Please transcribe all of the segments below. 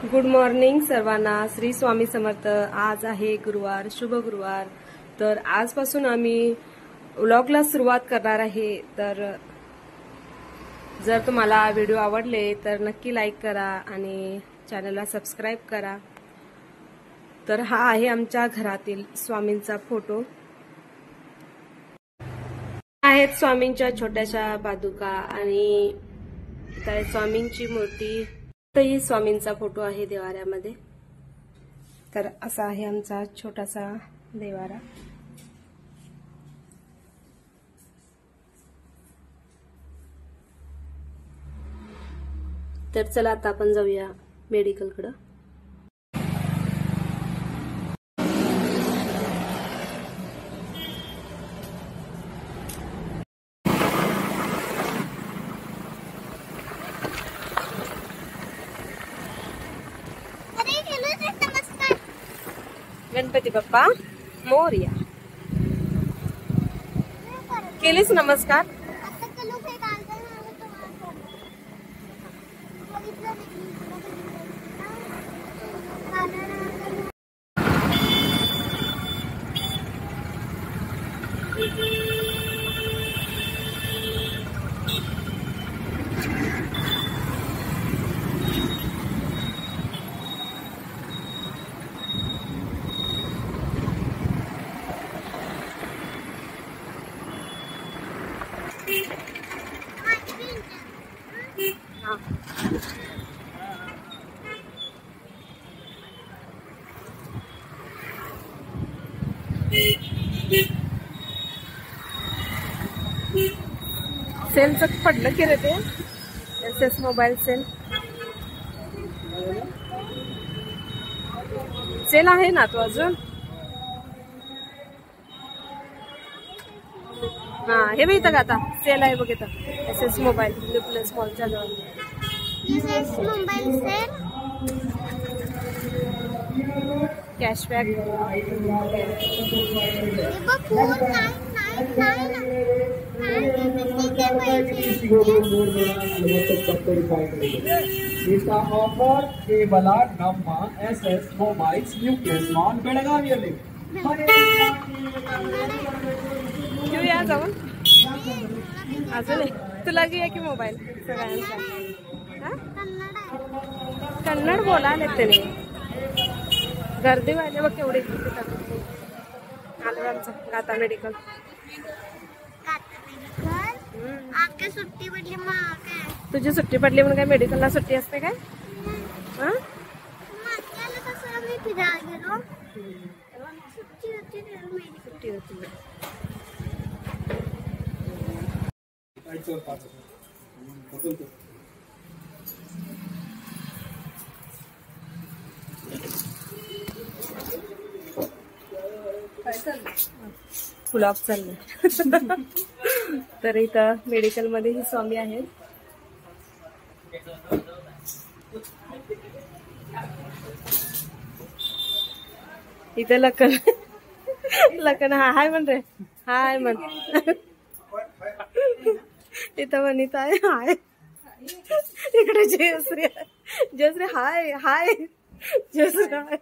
Good morning सर्वांना. श्री स्वामी समर्थ. आज आहे गुरुवार, शुभ गुरुवार. तर आजपासून आम्ही व्लॉगला सुरुवात करणार आहे. तर जर तुम्हाला व्हिडिओ आवडले तर नक्की लाईक करा आणि चॅनलला सबस्क्राईब करा. तर हा आहे आमच्या घरातील स्वामींचा फोटो. आहेत स्वामींच्या छोट्याशा पादुका आणि स्वामींची मूर्ती. ही स्वामींचा फोटो आहे देवाऱ्यामध्ये. तर असा आहे आमचा छोटासा देवारा. तर चला आता आपण जाऊया मेडिकलकडे. गणपती बाप्पा मोरया. केलीस नमस्कार? सेलच पडलं की रे ते SS मोबाईल सेल आहे ना तो अजून. हा हे बघ इथं का आता सेल आहे बघ इथं. SS मोबाईल प्लस मॉलच्या जवळ. कॅशबॅक. इसका ऑफर केवल नम्मा SS मोबाइल्स न्यूक्लियस मॉन बेळगाव येथे. घेऊया जाऊन अजून तुला घेऊया की मोबाईल सगळ्यांचा. कन्नड बोलायला त्याने. गर्दी व्हायला बघ केवढी. आलं आमचं गाता मेडिकल. सुट्टी पडली. तुझी सुट्टी पडली म्हणून काय मेडिकलला सुट्टी असते काय? सुट्टी होती. पुलाव चाललंय. तर इथं मेडिकल मध्ये ही स्वामी आहेत. इथं लखन हाय म्हण रे. हाय म्हण. इथं वनिता आहे. हाय. इकडे जयश्री हाय. हाय जयश्री हाय.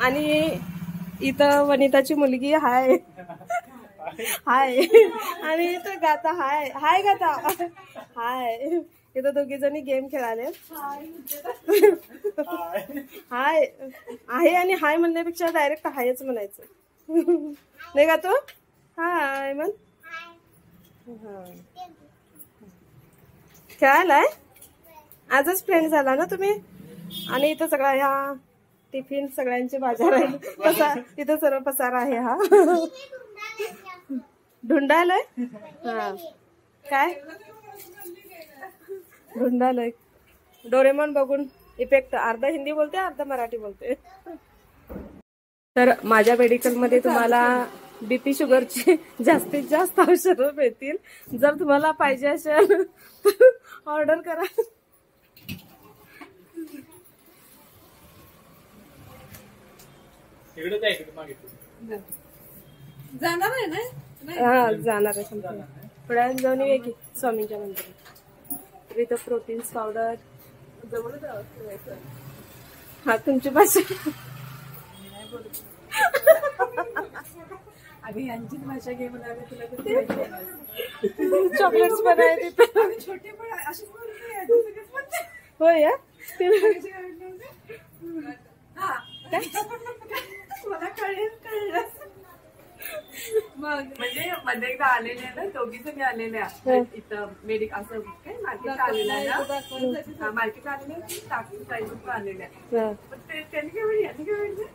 आणि इथं वनिताची मुलगी हाय. हाय. आणि इथं गाता हाय. हाय गाता हाय. इथं दोघी जणी गेम खेळाले. हाय आहे आणि हाय म्हणण्यापेक्षा डायरेक्ट हायच म्हणायचं. नाही का तू? हाय म्हण. खेळायलाय आजच फ्रेंड झाला ना तुम्ही. आणि इथं सगळा ह्या टिफिन सगळ्यांचे बाजार आहे. कसा इथं सर्व पसारा आहे. हा ढुंडालय. हा काय ढुंडालय. डोरेमॉन बघून इफेक्ट. अर्धा हिंदी बोलते अर्धा मराठी बोलते. तर माझ्या मेडिकल मध्ये तुम्हाला BP शुगरची जास्तीत जास्त औषधं मिळतील. जर तुम्हाला पाहिजे असेल ऑर्डर करा. जाणार आहे ना? हा जाणार आहे. थोड्या वेळाने जाऊन येऊया की स्वामींच्या मंदिरात. तर इथं प्रोटीन्स पावडर. हा तुमची भाषा. अगं यांचीच भाषा घे मला तुला चॉकलेट्स पण आहे तिथं. छोटे पण अशीच हो या मला कळलं मग म्हणजे मध्ये एकदा आलेल्या ना दोघी जणी आलेल्या इथं मेडिक असं काय मार्केटला आलेल्या ना मार्केटला आलेल्या टाकून प्राईज आलेल्या पण त्यांनी काय म्हणे यांनी काय म्हटलं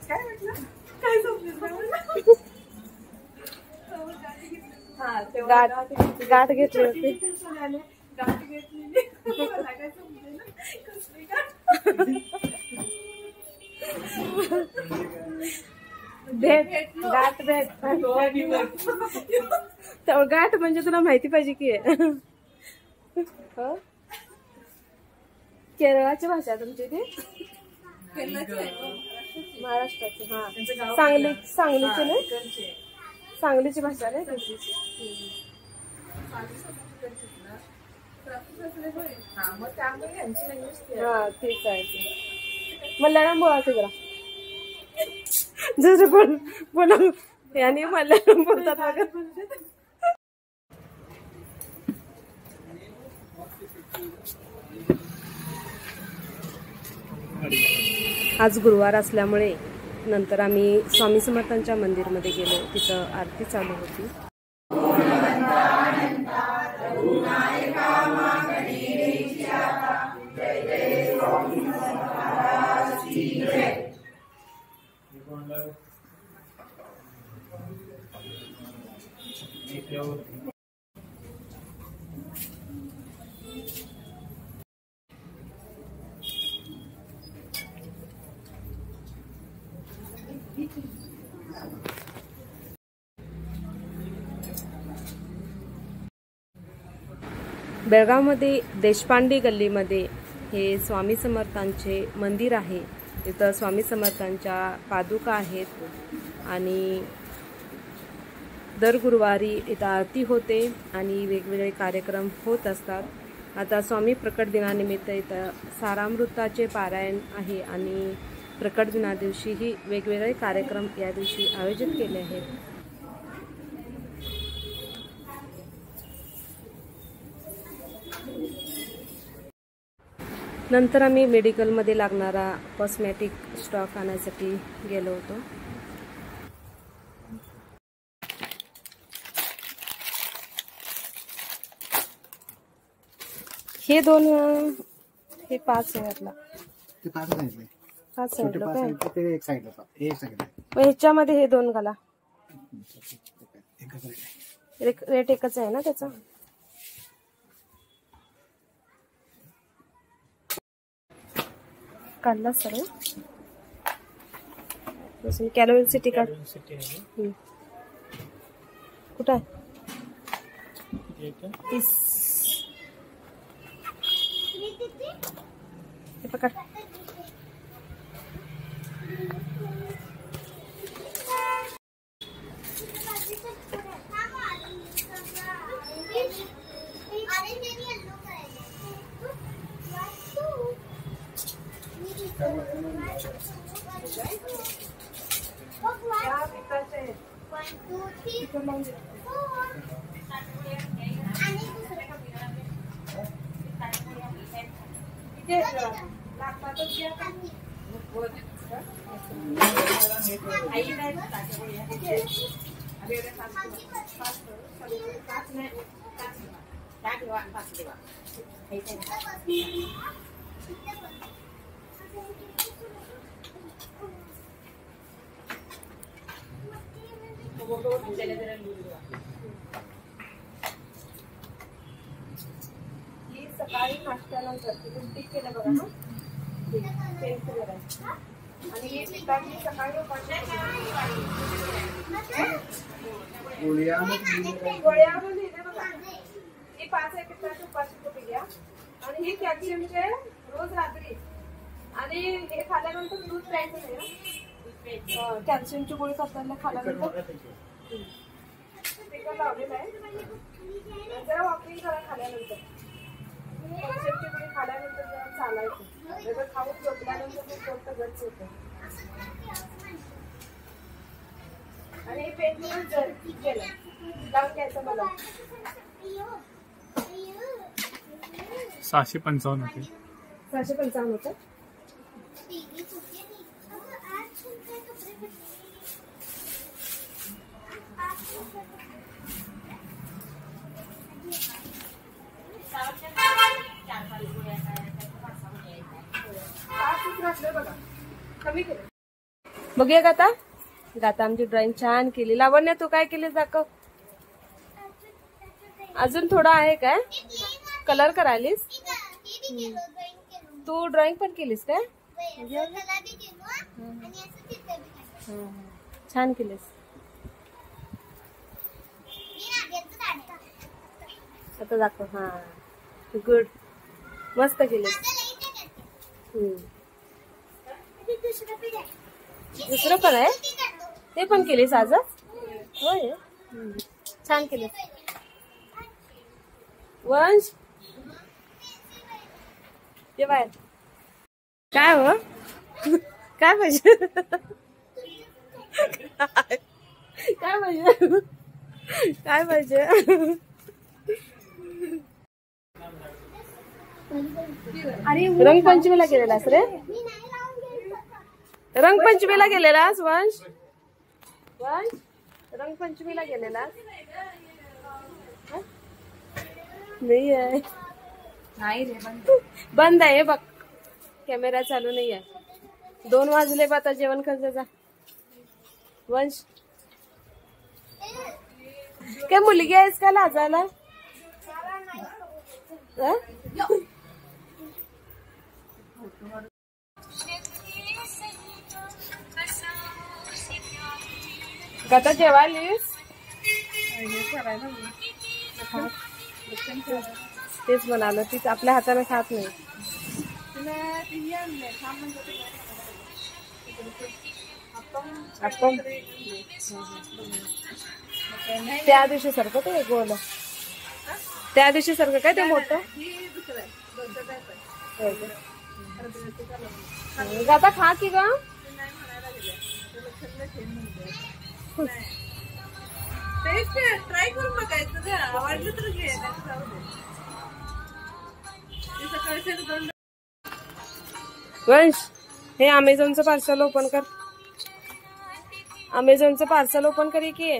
काय म्हटलं काय समजलं हा तेव्हा गाठ घेतली होती. गाठ घेतलेली मला काय समजेल कसली गाठ भेट गाठ भेट तेव्हा गाठ म्हणजे तुला माहिती पाहिजे की केरळाची भाषा तुमची ती महाराष्ट्राची. हा सांगलीची ना सांगलीची भाषा नाही तुमची. हा ठीक आहे. मल्याळम बोला की जरा बोला याने मल्याळम बोलतात बघा. आज गुरुवार असल्यामुळे नंतर आम्ही स्वामी समर्थांच्या मंदिरमध्ये गेलो. तिथं आरती चालू होती. बेळगावमध्ये देशपांडे गल्लीमध्ये हे स्वामी समर्थांचे मंदिर आहे. तिथं स्वामी समर्थांच्या पादुका आहेत आणि दर गुरुवारी इथं आरती होते आणि वेगवेगळे कार्यक्रम होत असतात. आता स्वामी प्रकट दिनानिमित्त इथं सारामृताचे पारायण आहे आणि प्रकट दिना दिवशीही वेगवेगळे कार्यक्रम या दिवशी आयोजित केले आहेत. नंतर आम्ही मेडिकलमध्ये लागणारा कॉस्मेटिक स्टॉक आणायसाठी गेलो होतो. हे दोन हे 5 आहे यातला. ते 5 सांगितले. 5 छोटे 5 सांगितलं आहेत ते एक सांगितलं. हे एक सांगितलं. मग ह्याच्यामध्ये हे 2 घाला. एकच आहे. रेट एकच आहे ना त्याचा. काढला सर कॅलोरी सिटी काढ. कुठं आहे 30 हे पकड. ही सकाळी नाश्त्यानंतर तुम्ही टिक केलं बघा ना. आणि हे पिकाची सकाळी गोळ्यावर लिहिले बघा. ही 5 आहे पिकाची उपाशी कॉपी घ्या. आणि हे कॅल्शियमचे रोज रात्री. आणि हे खाल्यानंतर दूध प्यायचं नाही. कॅल्शियमची गोळी करताना खाल्यानंतर स्पीकर लावलेला आहे. जरा वॉकिंग करा खाल्यानंतर. फंक्शनची पुढे खाल्यानंतर जरा चालायचं. जर खाऊन झोपल्यानंतर मग पोट गच्च होतं. आणि हे पेन म्हणून जर गेलं लावून घ्यायचं मला. 655 होते. 655 होतं. बघूया गाता. गाता आमची ड्रॉइंग छान केली. लावण्या तू काय केली दाखव. अजून थोडं आहे काय कलर करायलीस. तू ड्रॉइंग पण केलीस काय. छान केलीस. आता दाखव. हा गुड मस्त केलीस. दुसरं पण आहे ते पण केलीस आज. होय छान केलीस. वंश ये बाहेर. काय हो काय पाहिजे. काय पाहिजे काय पाहिजे. रंगपंचमीला गेलेलास रे. रंगपंचमीला गेलेलास वंश. वंश रंगपंचमीला गेलेलास. नाही आहे. नाही रे बंद आहे बघ. कॅमेरा चालू नाही आहे. 2 वाजले बा. आता जेवण कर जा. वंश काय मुलगी आहेस का लाजायला. आता जेवायलीस. तेच म्हणाल तीच आपल्या हाताने खात नाही. आपण त्या दिवशी सारखं ते गोल. त्या दिवशी सारखं काय ते मोठं. आता खा की ग. ट्राय करून बघायचं ग. आवडलं तर घे. वंश हे अमेझॉनचं पार्सल ओपन कर. अमेझॉनचं पार्सल ओपन कर की.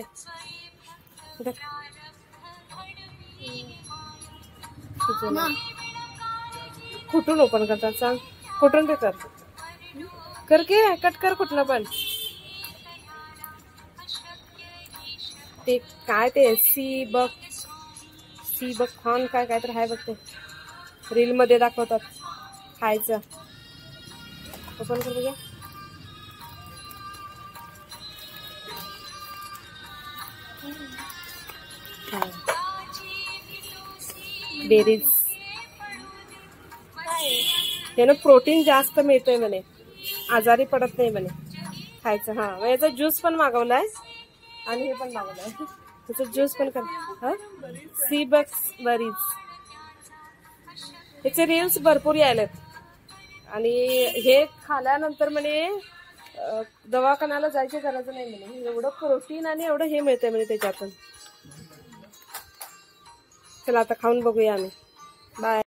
कुठून ओपन करतात सांग. कुठून ते कर की. कट कर कुठनं पण. ते काय ते सी बक खान काय काय तर हाय बघ. ते रील मध्ये दाखवतात खायचं. ओपन कर बघा. बेरीज यानं प्रोटीन जास्त मिळतंय म्हणे. आजारी पडत नाही म्हणे खायचं. हा याचा ज्यूस पण मागवलाय आणि हे पण मागवलाय. त्याचा ज्यूस पण कर. सी बक्स बरीज त्याचे रील्स भरपूर यायलेत. आणि हे खाल्यानंतर म्हणे दवाखान्याला जायची गरज नाही म्हणे. एवढं प्रोटीन आणि एवढं हे मिळतंय म्हणे त्याच्यातून. चला आता खाऊन बघूया आम्ही. बाय.